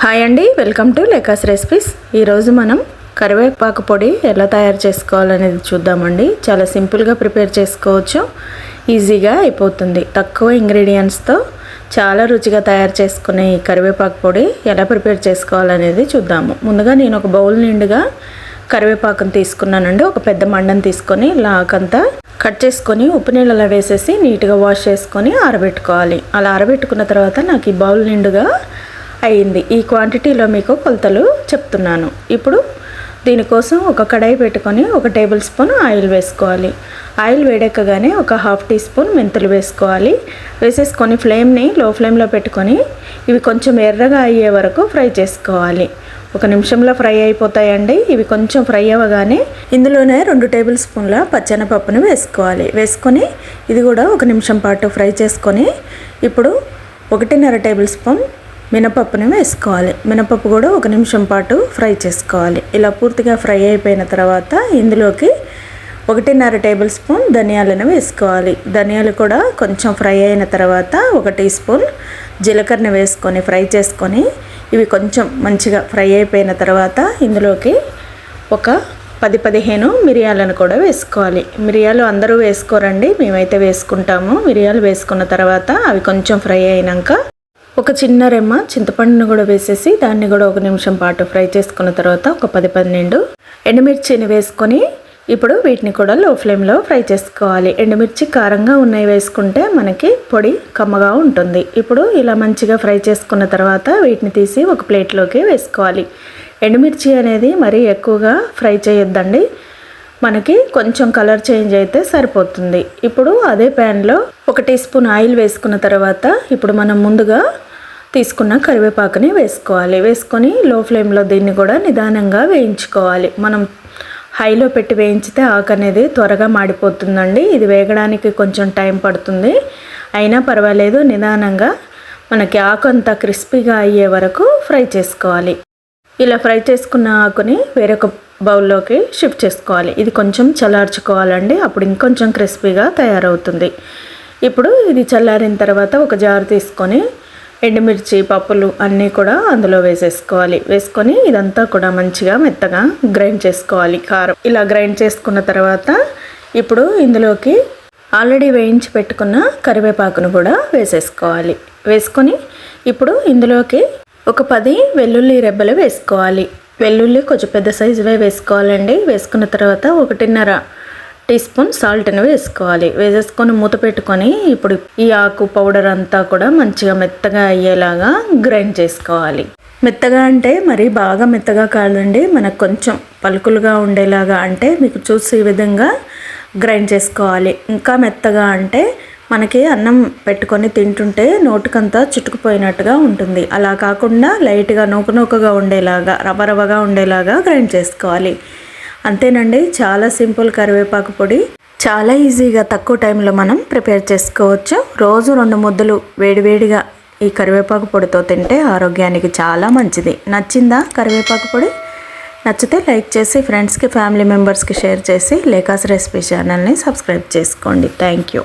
Hi అండి, welcome to లేకాస్ recipes. ఈరోజు మనం కరివేపాకు పొడి ఎలా తయారు చేసుకోవాలనేది చూద్దామండి. చాలా సింపుల్గా ప్రిపేర్ చేసుకోవచ్చు, ఈజీగా అయిపోతుంది. తక్కువ ఇంగ్రీడియంట్స్తో చాలా రుచిగా తయారు చేసుకునే ఈ కరివేపాకు పొడి ఎలా ప్రిపేర్ చేసుకోవాలనేది చూద్దాము. ముందుగా నేను ఒక బౌల్ నిండుగా కరివేపాకును తీసుకున్నానండి. ఒక పెద్ద మండని తీసుకొని లాకంతా కట్ చేసుకొని ఉప్పు నీళ్ళలో వేసేసి నీట్గా వాష్ చేసుకొని ఆరబెట్టుకోవాలి. అలా ఆరబెట్టుకున్న తర్వాత నాకు ఈ బౌల్ నిండుగా అయింది. ఈ క్వాంటిటీలో మీకు కొలతలు చెప్తున్నాను. ఇప్పుడు దీనికోసం ఒక కడాయి పెట్టుకొని 1 టేబుల్ స్పూన్ ఆయిల్ వేసుకోవాలి. ఆయిల్ వేడెక్కగానే ఒక 1/2 టీ స్పూన్ మెంతులు వేసుకోవాలి. వేసేసుకొని ఫ్లేమ్ని లో ఫ్లేమ్లో పెట్టుకొని ఇవి కొంచెం ఎర్రగా అయ్యే వరకు ఫ్రై చేసుకోవాలి. 1 నిమిషంలో ఫ్రై అయిపోతాయండి. ఇవి కొంచెం ఫ్రై అవ్వగానే ఇందులోనే 2 టేబుల్ స్పూన్ల పచ్చెనపప్పును వేసుకోవాలి. వేసుకొని ఇది కూడా 1 నిమిషం పాటు ఫ్రై చేసుకొని ఇప్పుడు 1.5 టేబుల్ స్పూన్ మినపప్పుని వేసుకోవాలి. మినపప్పు కూడా 1 నిమిషం పాటు ఫ్రై చేసుకోవాలి. ఇలా పూర్తిగా ఫ్రై అయిపోయిన తర్వాత ఇందులోకి 1.5 టేబుల్ స్పూన్ ధనియాలను వేసుకోవాలి. ధనియాలు కూడా కొంచెం ఫ్రై అయిన తర్వాత 1 టీ స్పూన్ జీలకర్రని వేసుకొని ఫ్రై చేసుకొని ఇవి కొంచెం మంచిగా ఫ్రై అయిపోయిన తర్వాత ఇందులోకి ఒక 10-15 మిరియాలను కూడా వేసుకోవాలి. మిరియాలు అందరూ వేసుకోరండి, మేమైతే వేసుకుంటాము. మిరియాలు వేసుకున్న తర్వాత అవి కొంచెం ఫ్రై అయినాక ఒక చిన్న రెమ్మ చింతపండును కూడా వేసేసి దాన్ని కూడా 1 నిమిషం పాటు ఫ్రై చేసుకున్న తర్వాత ఒక 10-12 ఎండుమిర్చిని వేసుకొని ఇప్పుడు వీటిని కూడా లో ఫ్లేమ్లో ఫ్రై చేసుకోవాలి. ఎండుమిర్చి కారంగా ఉన్నవి వేసుకుంటే మనకి పొడి కమ్మగా ఉంటుంది. ఇప్పుడు ఇలా మంచిగా ఫ్రై చేసుకున్న తర్వాత వీటిని తీసి ఒక ప్లేట్లోకి వేసుకోవాలి. ఎండుమిర్చి అనేది మరీ ఎక్కువగా ఫ్రై చేయొద్దండి, మనకి కొంచెం కలర్ చేంజ్ అయితే సరిపోతుంది. ఇప్పుడు అదే ప్యాన్లో 1 టీ స్పూన్ ఆయిల్ వేసుకున్న తర్వాత ఇప్పుడు మనం ముందుగా తీసుకున్న కరివేపాకుని వేసుకోవాలి. వేసుకొని లో ఫ్లేమ్లో దీన్ని కూడా నిదానంగా వేయించుకోవాలి. మనం హైలో పెట్టి వేయించితే ఆకు అనేది త్వరగా మాడిపోతుందండి. ఇది వేగడానికి కొంచెం టైం పడుతుంది, అయినా పర్వాలేదు. నిదానంగా మనకి ఆకు అంతా క్రిస్పీగా అయ్యే వరకు ఫ్రై చేసుకోవాలి. ఇలా ఫ్రై చేసుకున్న ఆకుని వేరొక బౌల్లోకి షిఫ్ట్ చేసుకోవాలి. ఇది కొంచెం చల్లార్చుకోవాలండి, అప్పుడు ఇంకొంచెం క్రిస్పీగా తయారవుతుంది. ఇప్పుడు ఇది చల్లారిన తర్వాత ఒక జారు తీసుకొని ఎండుమిర్చి పప్పులు అన్నీ కూడా అందులో వేసేసుకోవాలి. వేసుకొని ఇదంతా కూడా మంచిగా మెత్తగా గ్రైండ్ చేసుకోవాలి. కారం ఇలా గ్రైండ్ చేసుకున్న తర్వాత ఇప్పుడు ఇందులోకి ఆల్రెడీ వేయించి పెట్టుకున్న కరివేపాకును కూడా వేసేసుకోవాలి. వేసుకొని ఇప్పుడు ఇందులోకి ఒక 10 వెల్లుల్లి రెబ్బలు వేసుకోవాలి. వెల్లుల్లి కొంచెం పెద్ద సైజువే వేసుకోవాలండి. వేసుకున్న తర్వాత 1.5 టీ స్పూన్ సాల్ట్ని వేసుకోవాలి. వేసేసుకొని మూత పెట్టుకొని ఇప్పుడు ఈ ఆకు పౌడర్ అంతా కూడా మంచిగా మెత్తగా అయ్యేలాగా గ్రైండ్ చేసుకోవాలి. మెత్తగా అంటే మరి బాగా మెత్తగా కాదండి, మనకు కొంచెం పలుకులుగా ఉండేలాగా, అంటే మీకు చూసి ఈ విధంగా గ్రైండ్ చేసుకోవాలి. ఇంకా మెత్తగా అంటే మనకి అన్నం పెట్టుకొని తింటుంటే నోటికంతా చుట్టుకుపోయినట్టుగా ఉంటుంది. అలా కాకుండా లైట్గా నూకగా ఉండేలాగా, రవ్వగా ఉండేలాగా గ్రైండ్ చేసుకోవాలి. అంతేనండి, చాలా సింపుల్ కరివేపాకు పొడి. చాలా ఈజీగా తక్కువ టైంలో మనం ప్రిపేర్ చేసుకోవచ్చు. రోజు 2 ముద్దలు వేడివేడిగా ఈ కరివేపాకు పొడితో తింటే ఆరోగ్యానికి చాలా మంచిది. నచ్చిందా కరివేపాకు పొడి? నచ్చితే లైక్ చేసి ఫ్రెండ్స్కి ఫ్యామిలీ మెంబర్స్కి షేర్ చేసి లేకాస్ రెసిపీ ఛానల్ని సబ్స్క్రైబ్ చేసుకోండి. Thank you.